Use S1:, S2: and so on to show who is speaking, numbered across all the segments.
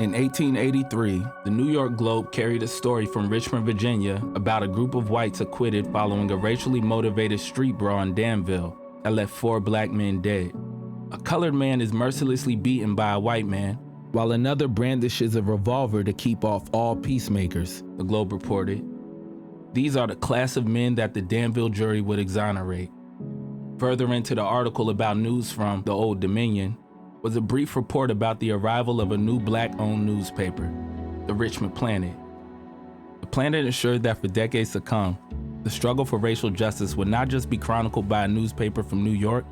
S1: In 1883, the New York Globe carried a story from Richmond, Virginia about a group of whites acquitted following a racially motivated street brawl in Danville that left 4 black men dead. A colored man is mercilessly beaten by a white man, while another brandishes a revolver to keep off all peacemakers, the Globe reported. These are the class of men that the Danville jury would exonerate. Further into the article about news from the Old Dominion was a brief report about the arrival of a new black-owned newspaper, the Richmond Planet. The Planet assured that for decades to come, the struggle for racial justice would not just be chronicled by a newspaper from New York,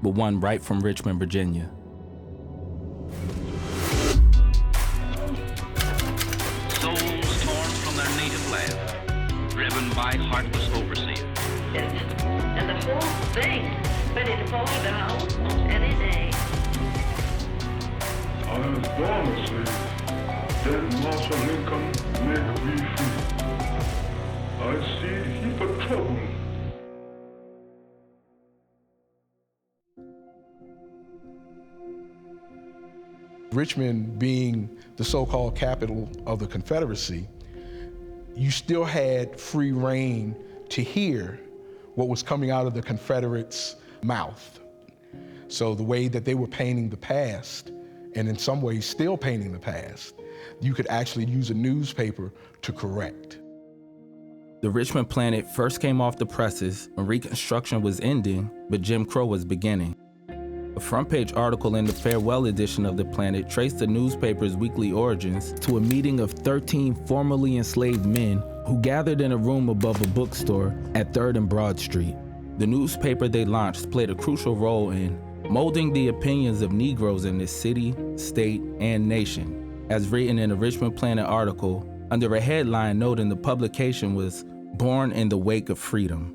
S1: but one right from Richmond, Virginia.
S2: Souls torn from their native land, driven by heartless overseers.
S3: And the whole thing, when it falls down on any day.
S4: I was born a slave, then Marshall Lincoln make me free. I see a heap of trouble.
S5: Richmond being the so-called capital of the Confederacy, you still had free reign to hear what was coming out of the Confederates' mouth. So the way that they were painting the past, and in some ways still painting the past, you could actually use a newspaper to correct.
S1: The Richmond Planet first came off the presses when Reconstruction was ending, but Jim Crow was beginning. A front-page article in the farewell edition of the Planet traced the newspaper's weekly origins to a meeting of 13 formerly enslaved men who gathered in a room above a bookstore at 3rd and Broad Street. The newspaper they launched played a crucial role in molding the opinions of Negroes in this city, state, and nation, as written in a Richmond Planet article under a headline noting the publication was "Born in the Wake of Freedom."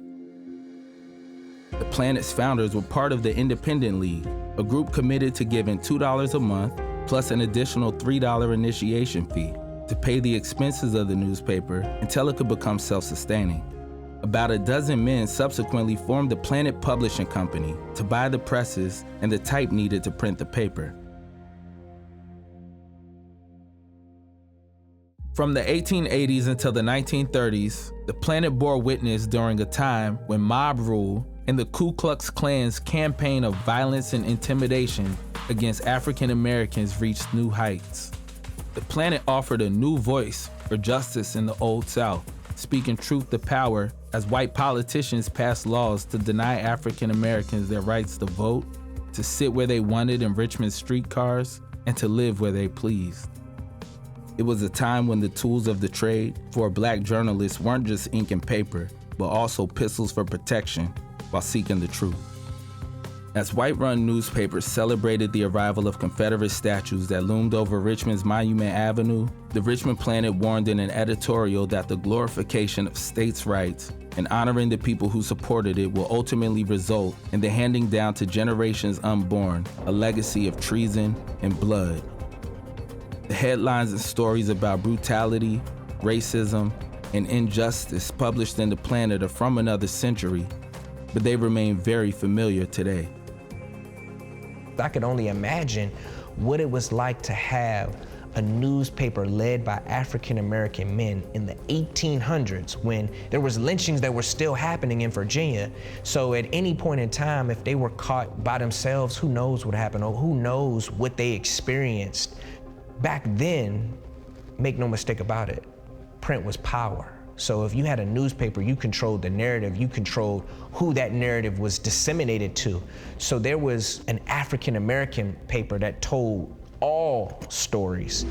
S1: The Planet's founders were part of the Independent League, a group committed to giving $2 a month plus an additional $3 initiation fee to pay the expenses of the newspaper until it could become self-sustaining. About a dozen men subsequently formed the Planet Publishing Company to buy the presses and the type needed to print the paper. From the 1880s until the 1930s, the Planet bore witness during a time when mob rule and the Ku Klux Klan's campaign of violence and intimidation against African Americans reached new heights. The Planet offered a new voice for justice in the Old South, speaking truth to power as white politicians passed laws to deny African Americans their rights to vote, to sit where they wanted in Richmond streetcars, and to live where they pleased. It was a time when the tools of the trade for black journalists weren't just ink and paper, but also pistols for protection while seeking the truth. As white-run newspapers celebrated the arrival of Confederate statues that loomed over Richmond's Monument Avenue, the Richmond Planet warned in an editorial that the glorification of states' rights and honoring the people who supported it will ultimately result in the handing down to generations unborn a legacy of treason and blood. The headlines and stories about brutality, racism, and injustice published in the Planet are from another century, but they remain very familiar today.
S6: I could only imagine what it was like to have a newspaper led by African-American men in the 1800s when there was lynchings that were still happening in Virginia. So at any point in time, if they were caught by themselves, who knows what happened or who knows what they experienced. Back then, make no mistake about it, print was power. So if you had a newspaper, you controlled the narrative, you controlled who that narrative was disseminated to. So there was an African-American paper that told all stories.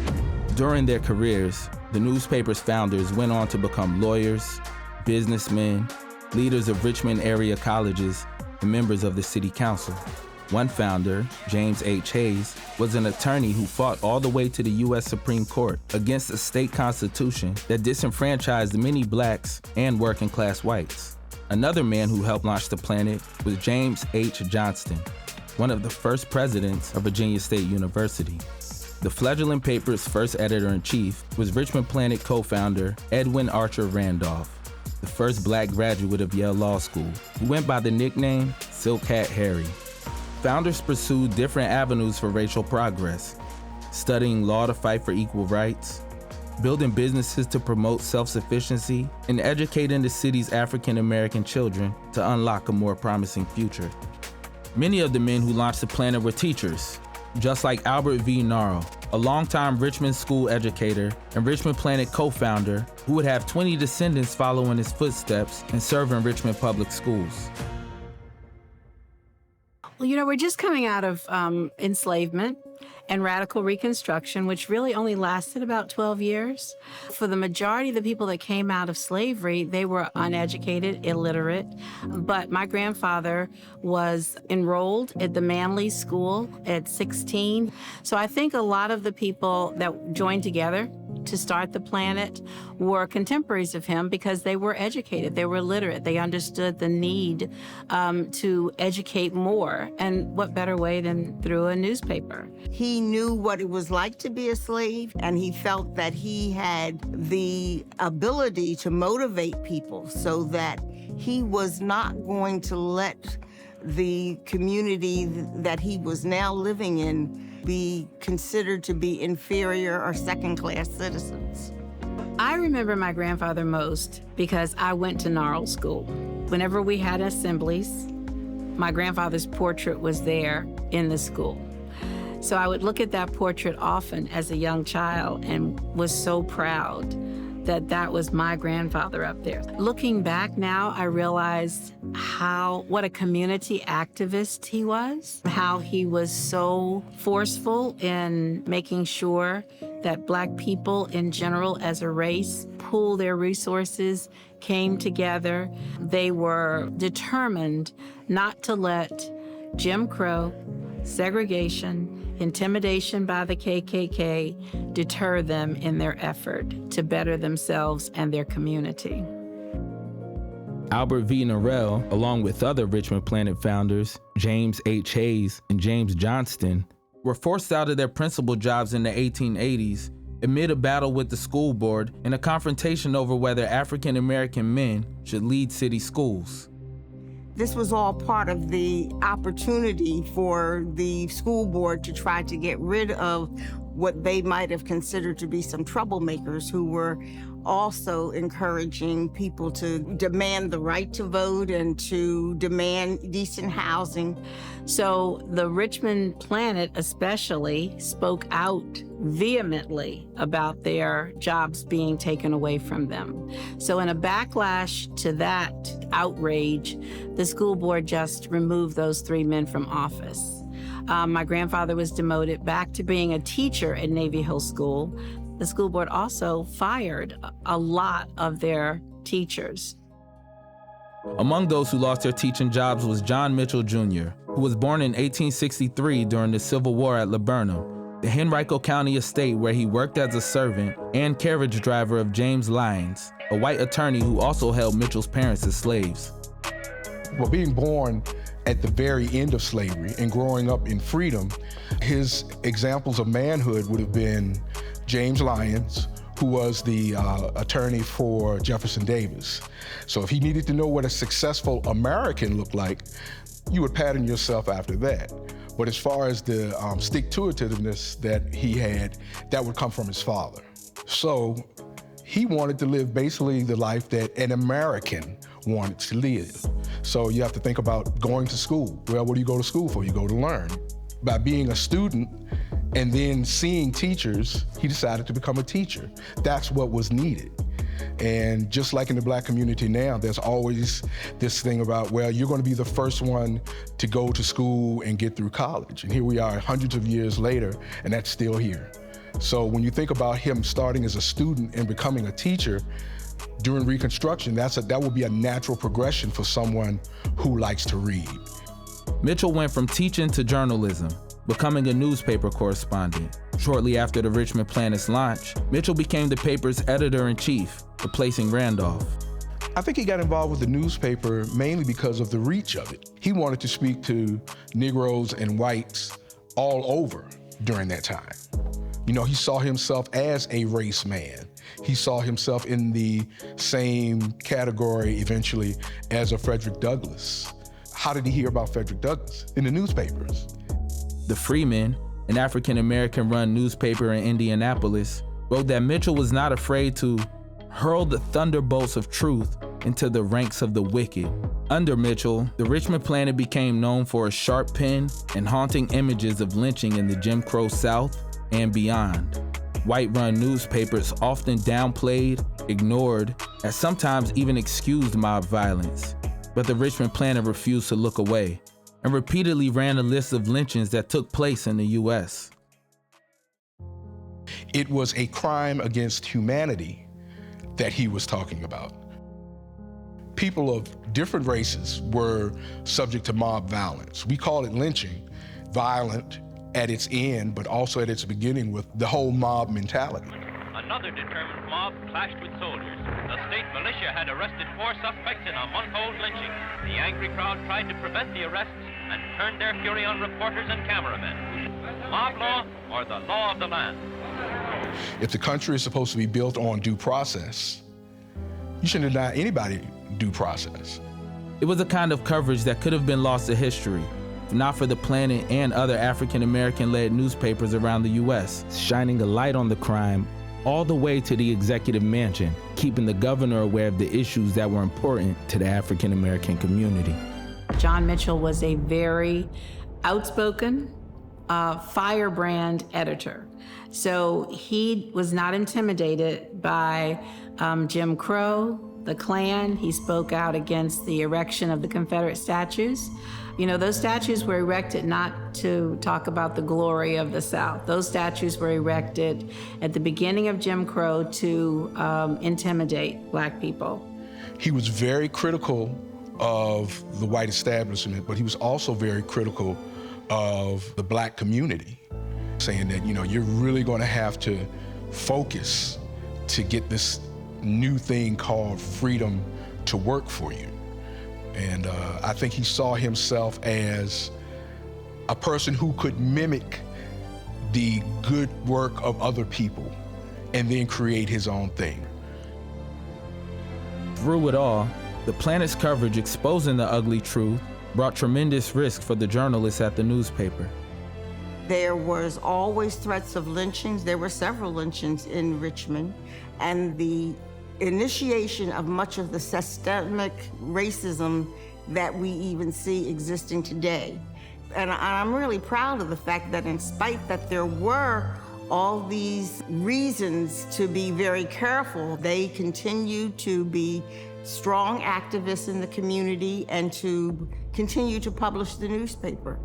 S1: During their careers, the newspaper's founders went on to become lawyers, businessmen, leaders of Richmond area colleges, and members of the city council. One founder, James H. Hayes, was an attorney who fought all the way to the U.S. Supreme Court against a state constitution that disenfranchised many blacks and working-class whites. Another man who helped launch the Planet was James H. Johnston, one of the first presidents of Virginia State University. The fledgling paper's first editor-in-chief was Richmond Planet co-founder Edwin Archer Randolph, the first black graduate of Yale Law School, who went by the nickname Silk Hat Harry. Founders pursued different avenues for racial progress. studying law to fight for equal rights, building businesses to promote self-sufficiency, and educating the city's African-American children to unlock a more promising future. Many of the men who launched the Planet were teachers, just like Albert V. Narl, a longtime Richmond school educator and Richmond Planet co-founder who would have 20 descendants follow in his footsteps and serve in Richmond public schools.
S7: Well, we're just coming out of enslavement and radical Reconstruction, which really only lasted about 12 years. For the majority of the people that came out of slavery, they were uneducated, illiterate. But my grandfather was enrolled at the Manly School at 16. So I think a lot of the people that joined together to start the Planet were contemporaries of him because they were educated, they were literate, they understood the need to educate more. And what better way than through a newspaper?
S8: He knew what it was like to be a slave, and he felt that he had the ability to motivate people so that he was not going to let the community that he was now living in be considered to be inferior or second-class citizens.
S7: I remember my grandfather most because I went to Narl School. Whenever we had assemblies, my grandfather's portrait was there in the school. So I would look at that portrait often as a young child and was so proud that that was my grandfather up there. Looking back now, I realized what a community activist he was, how he was so forceful in making sure that Black people in general as a race pooled their resources, came together. They were determined not to let Jim Crow, segregation, intimidation by the KKK deter them in their effort to better themselves and their community.
S1: Albert V. Narl, along with other Richmond Planet founders, James H. Hayes and James Johnston, were forced out of their principal jobs in the 1880s amid a battle with the school board and a confrontation over whether African-American men should lead city schools.
S8: This was all part of the opportunity for the school board to try to get rid of what they might have considered to be some troublemakers who were also encouraging people to demand the right to vote and to demand decent housing.
S7: So the Richmond Planet especially spoke out vehemently about their jobs being taken away from them. So in a backlash to that outrage, the school board just removed those 3 men from office. My grandfather was demoted back to being a teacher at Navy Hill School. The school board also fired a lot of their teachers.
S1: Among those who lost their teaching jobs was John Mitchell Jr., who was born in 1863 during the Civil War at Laburnum, the Henrico County estate where he worked as a servant and carriage driver of James Lyons, a white attorney who also held Mitchell's parents as slaves.
S5: Well, being born at the very end of slavery and growing up in freedom, his examples of manhood would have been James Lyons, who was the attorney for Jefferson Davis. So if he needed to know what a successful American looked like, you would pattern yourself after that. But as far as the stick-to-itiveness that he had, that would come from his father. So he wanted to live basically the life that an American wanted to live. So you have to think about going to school. Well, what do you go to school for? You go to learn. By being a student and then seeing teachers, he decided to become a teacher. That's what was needed. And just like in the Black community now, there's always this thing about, well, you're going to be the first one to go to school and get through college. And here we are hundreds of years later, and that's still here. So when you think about him starting as a student and becoming a teacher during Reconstruction, that would be a natural progression for someone who likes to read.
S1: Mitchell went from teaching to journalism, becoming a newspaper correspondent. Shortly after the Richmond Planet's launch, Mitchell became the paper's editor-in-chief, replacing Randolph.
S5: I think he got involved with the newspaper mainly because of the reach of it. He wanted to speak to Negroes and whites all over during that time. You know, he saw himself as a race man. He saw himself in the same category eventually as a Frederick Douglass. How did he hear about Frederick Douglass? In the newspapers.
S1: The Freemen, an African-American run newspaper in Indianapolis, wrote that Mitchell was not afraid to hurl the thunderbolts of truth into the ranks of the wicked. Under Mitchell, the Richmond Planet became known for a sharp pen and haunting images of lynching in the Jim Crow South and beyond. White-run newspapers often downplayed, ignored, and sometimes even excused mob violence. But the Richmond Planet refused to look away and repeatedly ran a list of lynchings that took place in the U.S.
S5: It was a crime against humanity that he was talking about. People of different races were subject to mob violence. We call it lynching, violent at its end, but also at its beginning with the whole mob mentality.
S9: Another determined mob clashed with soldiers. The state militia had arrested 4 suspects in a month-old lynching. The angry crowd tried to prevent the arrests and turned their fury on reporters and cameramen. Mob law or the law of the land?
S5: If the country is supposed to be built on due process, you shouldn't deny anybody due process.
S1: It was a kind of coverage that could have been lost to history, if not for the Planet and other African-American-led newspapers around the U.S., shining a light on the crime all the way to the executive mansion, keeping the governor aware of the issues that were important to the African-American community.
S7: John Mitchell was a very outspoken, firebrand editor. So he was not intimidated by Jim Crow, the Klan. He spoke out against the erection of the Confederate statues. You know, those statues were erected not to talk about the glory of the South. Those statues were erected at the beginning of Jim Crow to intimidate Black people.
S5: He was very critical of the white establishment, but he was also very critical of the Black community, saying that, you know, you're really going to have to focus to get this new thing called freedom to work for you. And I think he saw himself as a person who could mimic the good work of other people and then create his own thing.
S1: Through it all, the Planet's coverage exposing the ugly truth brought tremendous risk for the journalists at the newspaper.
S8: There was always threats of lynchings. There were several lynchings in Richmond, and the initiation of much of the systemic racism that we even see existing today. And I'm really proud of the fact that in spite that there were all these reasons to be very careful, they continue to be strong activists in the community and to continue to publish the newspaper.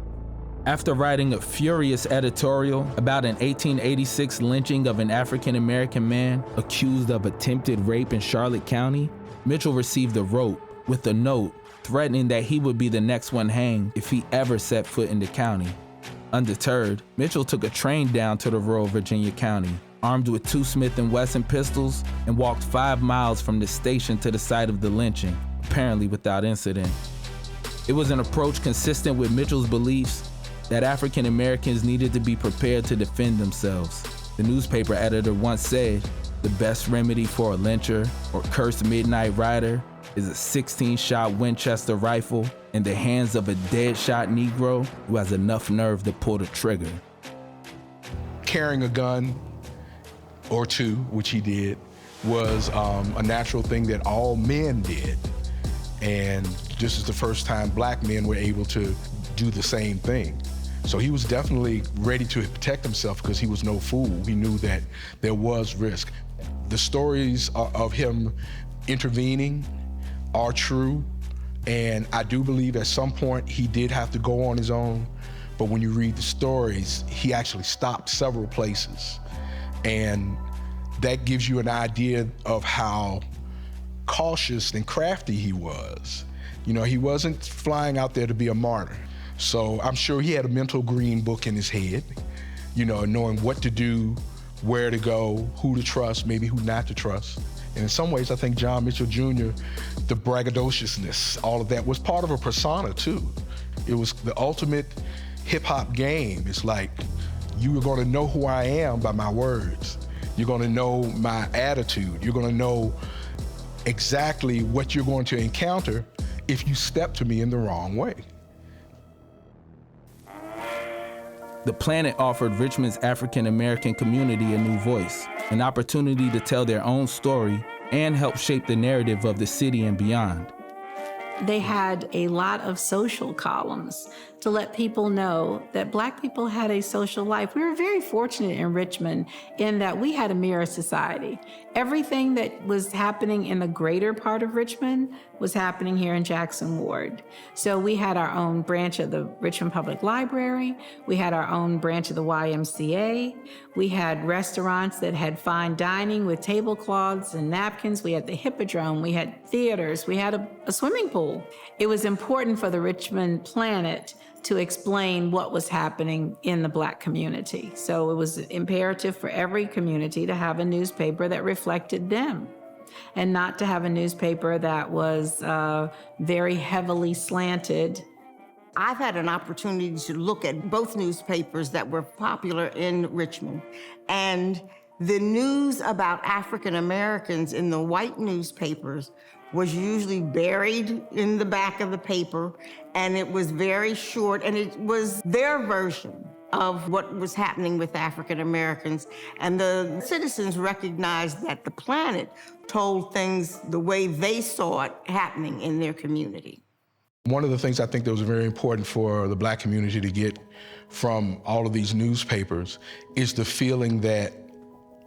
S1: After writing a furious editorial about an 1886 lynching of an African-American man accused of attempted rape in Charlotte County, Mitchell received a rope with a note threatening that he would be the next one hanged if he ever set foot in the county. Undeterred, Mitchell took a train down to the rural Virginia county, armed with 2 Smith & Wesson pistols, and walked 5 miles from the station to the site of the lynching, apparently without incident. It was an approach consistent with Mitchell's beliefs that African Americans needed to be prepared to defend themselves. The newspaper editor once said, "The best remedy for a lyncher or cursed midnight rider is a 16-shot Winchester rifle in the hands of a dead-shot Negro who has enough nerve to pull the trigger."
S5: Carrying a gun or 2, which he did, was a natural thing that all men did. And this is the first time Black men were able to do the same thing. So he was definitely ready to protect himself because he was no fool. He knew that there was risk. The stories of him intervening are true, and I do believe at some point he did have to go on his own, but when you read the stories, he actually stopped several places. And that gives you an idea of how cautious and crafty he was. You know, he wasn't flying out there to be a martyr. So I'm sure he had a mental green book in his head, you know, knowing what to do, where to go, who to trust, maybe who not to trust. And in some ways, I think John Mitchell Jr., the braggadociousness, all of that was part of a persona too. It was the ultimate hip hop game. It's like, you are gonna know who I am by my words. You're gonna know my attitude. You're gonna know exactly what you're going to encounter if you step to me in the wrong way.
S1: The Planet offered Richmond's African American community a new voice, an opportunity to tell their own story and help shape the narrative of the city and beyond.
S7: They had a lot of social columns to let people know that Black people had a social life. We were very fortunate in Richmond in that we had a mirror society. Everything that was happening in the greater part of Richmond was happening here in Jackson Ward. So we had our own branch of the Richmond Public Library. We had our own branch of the YMCA. We had restaurants that had fine dining with tablecloths and napkins. We had the Hippodrome. We had theaters. We had a swimming pool. It was important for the Richmond Planet to explain what was happening in the Black community. So it was imperative for every community to have a newspaper that reflected them and not to have a newspaper that was very heavily slanted.
S8: I've had an opportunity to look at both newspapers that were popular in Richmond, and the news about African Americans in the white newspapers was usually buried in the back of the paper, and it was very short, and it was their version of what was happening with African Americans. And the citizens recognized that the Planet told things the way they saw it happening in their community.
S5: One of the things I think that was very important for the Black community to get from all of these newspapers is the feeling that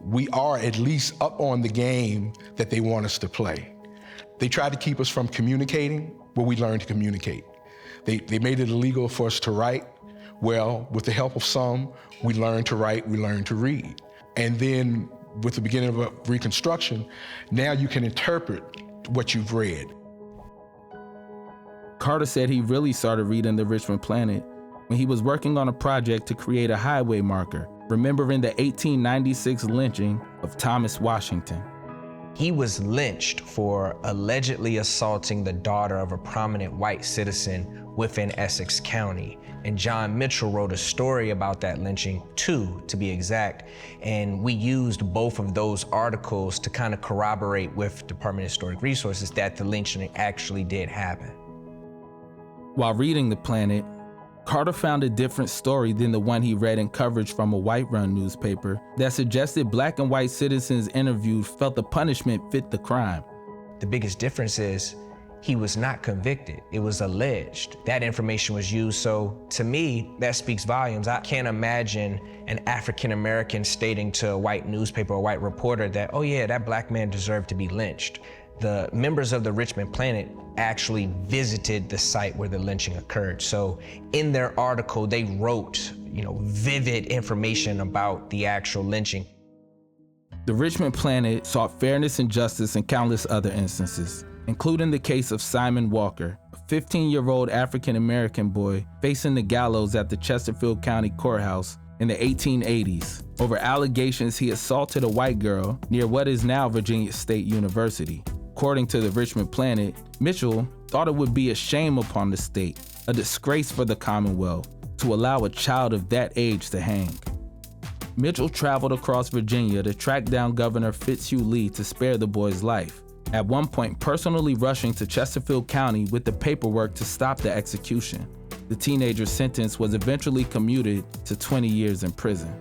S5: we are at least up on the game that they want us to play. They tried to keep us from communicating, but we learned to communicate. They made it illegal for us to write. Well, with the help of some, we learned to write, we learned to read. And then with the beginning of Reconstruction, now you can interpret what you've read.
S1: Carter said he really started reading the Richmond Planet when he was working on a project to create a highway marker, remembering the 1896 lynching of Thomas Washington.
S6: He was lynched for allegedly assaulting the daughter of a prominent white citizen within Essex County. And John Mitchell wrote a story about that lynching, 2 to be exact, and we used both of those articles to kind of corroborate with Department of Historic Resources that the lynching actually did happen.
S1: While reading The Planet, Carter found a different story than the one he read in coverage from a white-run newspaper that suggested Black and white citizens interviewed felt the punishment fit the crime.
S6: The biggest difference is he was not convicted. It was alleged. That information was used, so to me, that speaks volumes. I can't imagine an African American stating to a white newspaper or a white reporter that, oh yeah, that Black man deserved to be lynched. The members of the Richmond Planet actually visited the site where the lynching occurred. So in their article, they wrote, vivid information about the actual lynching.
S1: The Richmond Planet sought fairness and justice in countless other instances, including the case of Simon Walker, a 15-year-old African-American boy facing the gallows at the Chesterfield County Courthouse in the 1880s over allegations he assaulted a white girl near what is now Virginia State University. According to the Richmond Planet, Mitchell thought it would be a shame upon the state, a disgrace for the Commonwealth, to allow a child of that age to hang. Mitchell traveled across Virginia to track down Governor Fitzhugh Lee to spare the boy's life, at one point personally rushing to Chesterfield County with the paperwork to stop the execution. The teenager's sentence was eventually commuted to 20 years in prison.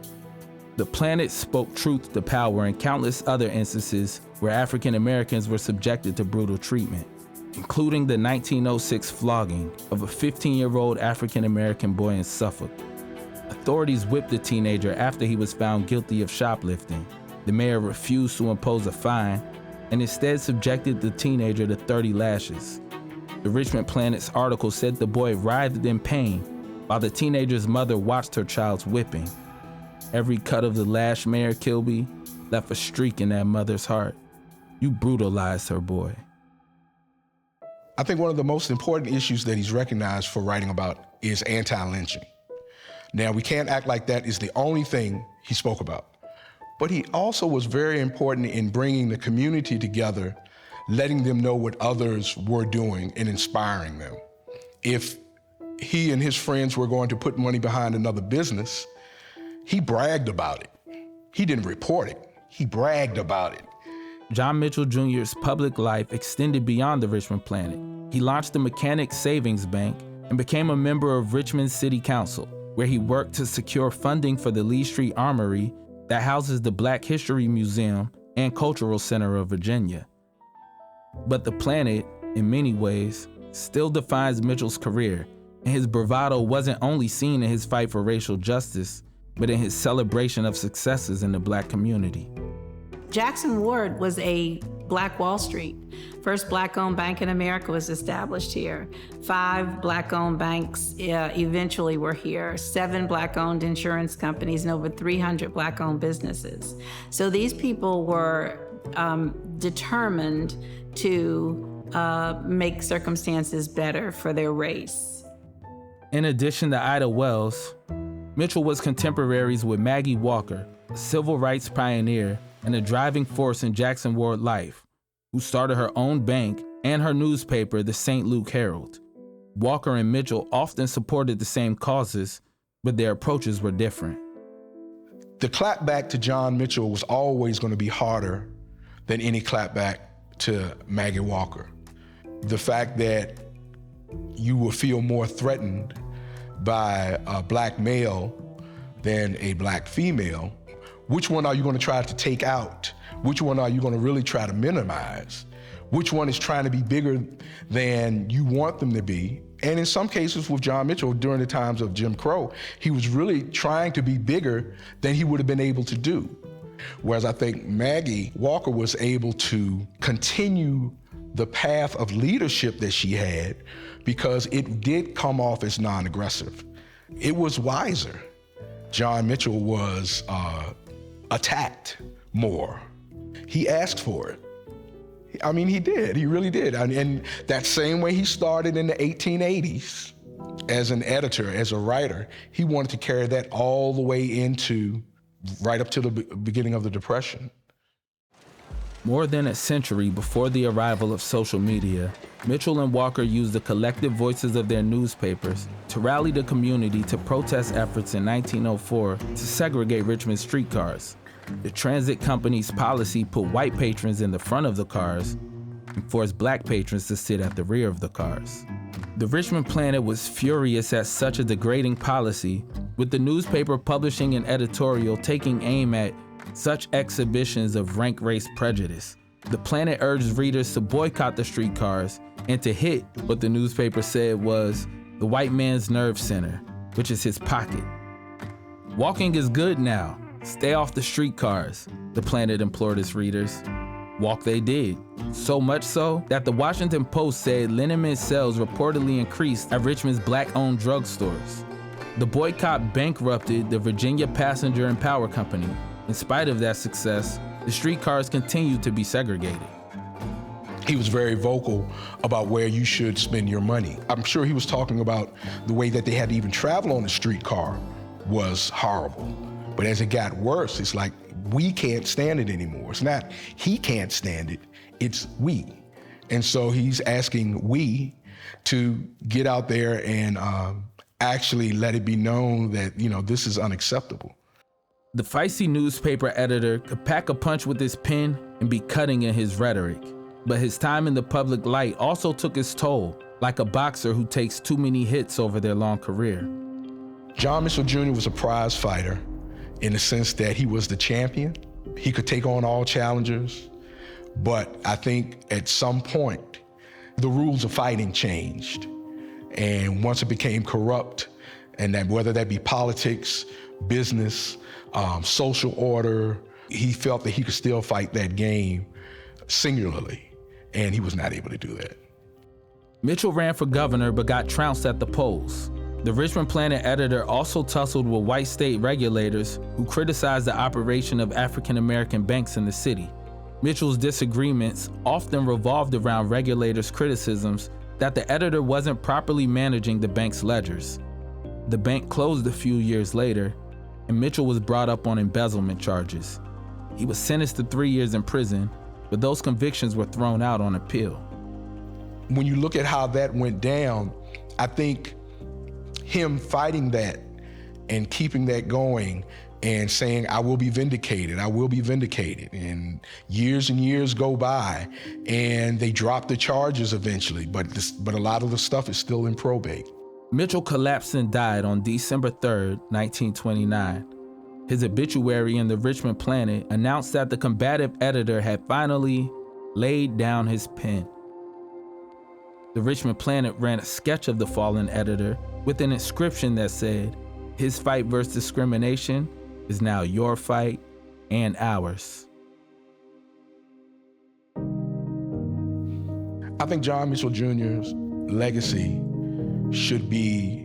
S1: The Planet spoke truth to power in countless other instances where African Americans were subjected to brutal treatment, including the 1906 flogging of a 15-year-old African American boy in Suffolk. Authorities whipped the teenager after he was found guilty of shoplifting. The mayor refused to impose a fine and instead subjected the teenager to 30 lashes. The Richmond Planet's article said the boy writhed in pain while the teenager's mother watched her child's whipping. Every cut of the lash, Mayor Kilby, left a streak in that mother's heart. You brutalized her boy.
S5: I think one of the most important issues that he's recognized for writing about is anti-lynching. Now, we can't act like that is the only thing he spoke about. But he also was very important in bringing the community together, letting them know what others were doing and inspiring them. If he and his friends were going to put money behind another business, he bragged about it. He didn't report it, he bragged about it.
S1: John Mitchell Jr.'s public life extended beyond the Richmond Planet. He launched the Mechanics Savings Bank and became a member of Richmond City Council. where he worked to secure funding for the Lee Street Armory that houses the Black History Museum and Cultural Center of Virginia. But the Planet, in many ways, still defines Mitchell's career, and his bravado wasn't only seen in his fight for racial justice, but in his celebration of successes in the Black community.
S7: Jackson Ward was a Black Wall Street. First Black-owned bank in America was established here. 5 Black-owned banks eventually were here. 7 Black-owned insurance companies and over 300 Black-owned businesses. So these people were determined to make circumstances better for their race.
S1: In addition to Ida Wells, Mitchell was contemporaries with Maggie Walker, a civil rights pioneer and a driving force in Jackson Ward life, who started her own bank and her newspaper, the St. Luke Herald. Walker and Mitchell often supported the same causes, but their approaches were different.
S5: The clapback to John Mitchell was always going to be harder than any clapback to Maggie Walker. The fact that you will feel more threatened by a Black male than a Black female, which one are you going to try to take out? Which one are you going to really try to minimize? Which one is trying to be bigger than you want them to be? And in some cases with John Mitchell, during the times of Jim Crow, he was really trying to be bigger than he would have been able to do. Whereas I think Maggie Walker was able to continue the path of leadership that she had because it did come off as non-aggressive. It was wiser. John Mitchell was attacked more. He asked for it. I mean, he did, he really did. And that same way he started in the 1880s as an editor, as a writer, he wanted to carry that all the way into right up to the beginning of the Depression.
S1: More than a century before the arrival of social media, Mitchell and Walker used the collective voices of their newspapers to rally the community to protest efforts in 1904 to segregate Richmond streetcars. The transit company's policy put white patrons in the front of the cars and forced Black patrons to sit at the rear of the cars. The Richmond Planet was furious at such a degrading policy, with the newspaper publishing an editorial taking aim at such exhibitions of rank race prejudice. The Planet urged readers to boycott the streetcars and to hit what the newspaper said was the white man's nerve center, which is his pocket. Walking is good now. Stay off the streetcars, the Planet implored its readers. Walk they did, so much so that the Washington Post said liniment sales reportedly increased at Richmond's Black-owned drugstores. The boycott bankrupted the Virginia Passenger and Power Company. In spite of that success, the streetcars continued to be segregated.
S5: He was very vocal about where you should spend your money. I'm sure he was talking about the way that they had to even travel on the streetcar was horrible. But as it got worse, it's like, we can't stand it anymore. It's not he can't stand it, it's we. And so he's asking we to get out there and actually let it be known that, this is unacceptable.
S1: The feisty newspaper editor could pack a punch with his pen and be cutting in his rhetoric. But his time in the public light also took its toll, like a boxer who takes too many hits over their long career.
S5: John Mitchell Jr. was a prize fighter in the sense that he was the champion. He could take on all challengers. But I think at some point, the rules of fighting changed. And once it became corrupt, and that whether that be politics, business, social order, he felt that he could still fight that game singularly, and he was not able to do that.
S1: Mitchell ran for governor but got trounced at the polls. The Richmond Planet editor also tussled with white state regulators who criticized the operation of African-American banks in the city. Mitchell's disagreements often revolved around regulators' criticisms that the editor wasn't properly managing the bank's ledgers. The bank closed a few years later, and Mitchell was brought up on embezzlement charges. He was sentenced to 3 years in prison, but those convictions were thrown out on appeal.
S5: When you look at how that went down, I think him fighting that and keeping that going and saying, I will be vindicated, I will be vindicated. And years go by, and they drop the charges eventually, but a lot of the stuff is still in probate.
S1: Mitchell collapsed and died on December 3rd, 1929. His obituary in the Richmond Planet announced that the combative editor had finally laid down his pen. The Richmond Planet ran a sketch of the fallen editor with an inscription that said, "His fight versus discrimination is now your fight and ours."
S5: I think John Mitchell Jr.'s legacy should be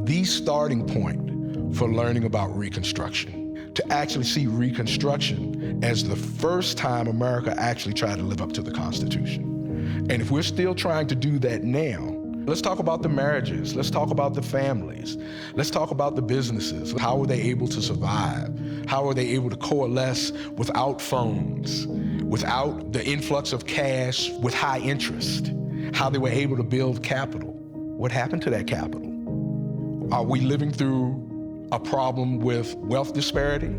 S5: the starting point for learning about Reconstruction, to actually see Reconstruction as the first time America actually tried to live up to the Constitution. And if we're still trying to do that now, let's talk about the marriages, let's talk about the families, let's talk about the businesses. How were they able to survive? How were they able to coalesce without phones, without the influx of cash with high interest? How they were able to build capital? What happened to that capital? Are we living through a problem with wealth disparity?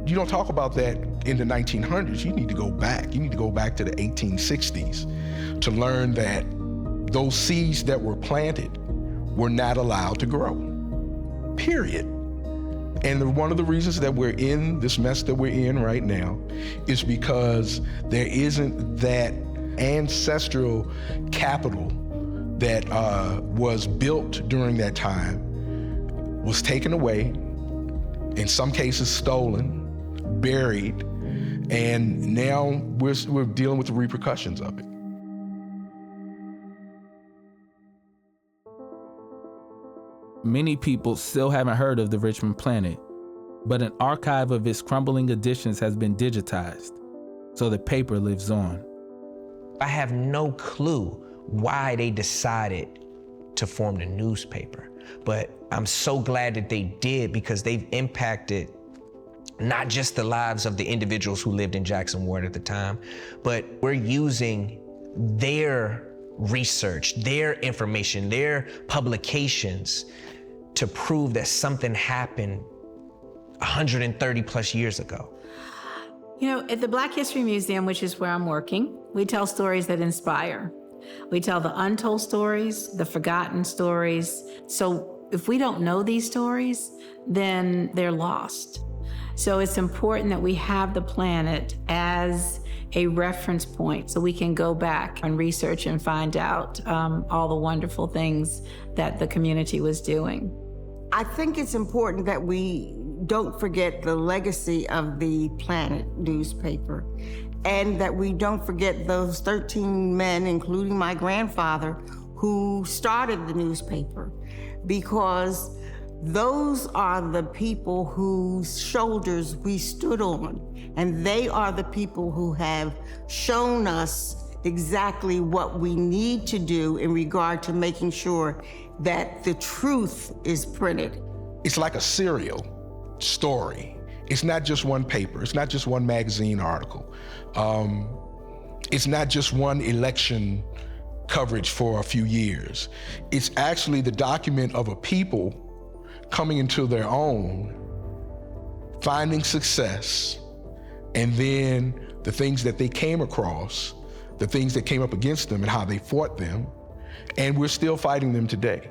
S5: You don't talk about that in the 1900s. You need to go back. You need to go back to the 1860s to learn that those seeds that were planted were not allowed to grow, period. And one of the reasons that we're in this mess that we're in right now is because there isn't that ancestral capital that was built during that time, was taken away, in some cases stolen, buried, and now we're dealing with the repercussions of it.
S1: Many people still haven't heard of the Richmond Planet, but an archive of its crumbling editions has been digitized, so the paper lives on.
S6: I have no clue why they decided to form the newspaper, but I'm so glad that they did, because they've impacted not just the lives of the individuals who lived in Jackson Ward at the time, but we're using their research, their information, their publications to prove that something happened 130 plus years ago.
S7: You know, at the Black History Museum, which is where I'm working, we tell stories that inspire. We tell the untold stories, the forgotten stories. So if we don't know these stories, then they're lost. So it's important that we have the planet as a reference point so we can go back and research and find out all the wonderful things that the community was doing.
S8: I think it's important that we don't forget the legacy of the Planet newspaper, and that we don't forget those 13 men, including my grandfather, who started the newspaper, because those are the people whose shoulders we stood on, and they are the people who have shown us exactly what we need to do in regard to making sure that the truth is printed.
S5: It's like a serial story. It's not just one paper. It's not just one magazine article. It's not just one election coverage for a few years. It's actually the document of a people coming into their own, finding success, and then the things that they came across, the things that came up against them and how they fought them, and we're still fighting them today.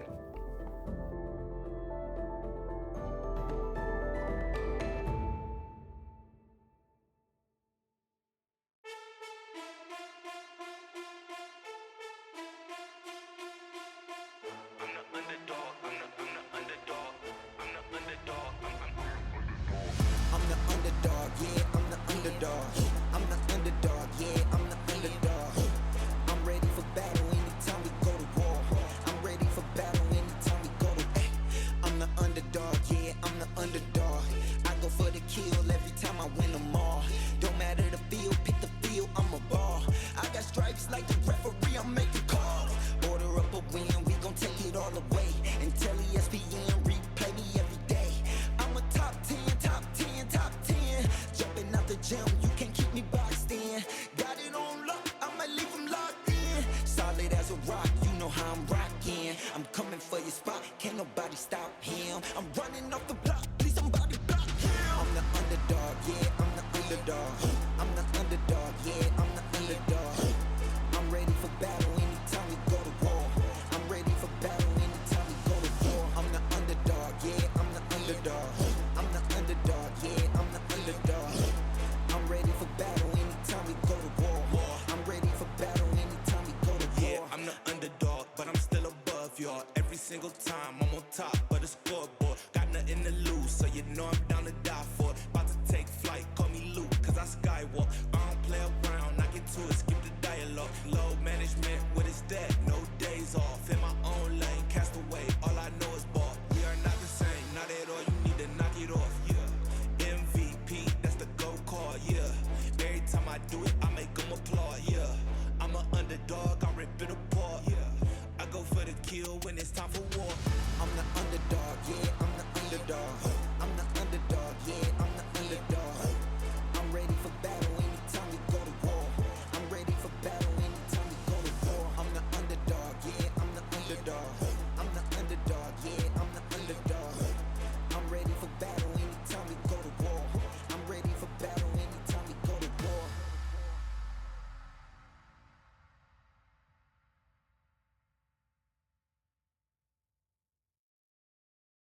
S10: I'm ready for battle anytime we go to war. I'm ready for battle anytime Every time I do it, I make them applaud, yeah. I'm an underdog, I rip it apart, yeah. I go for the kill when it's time for war. I'm the underdog, yeah, I'm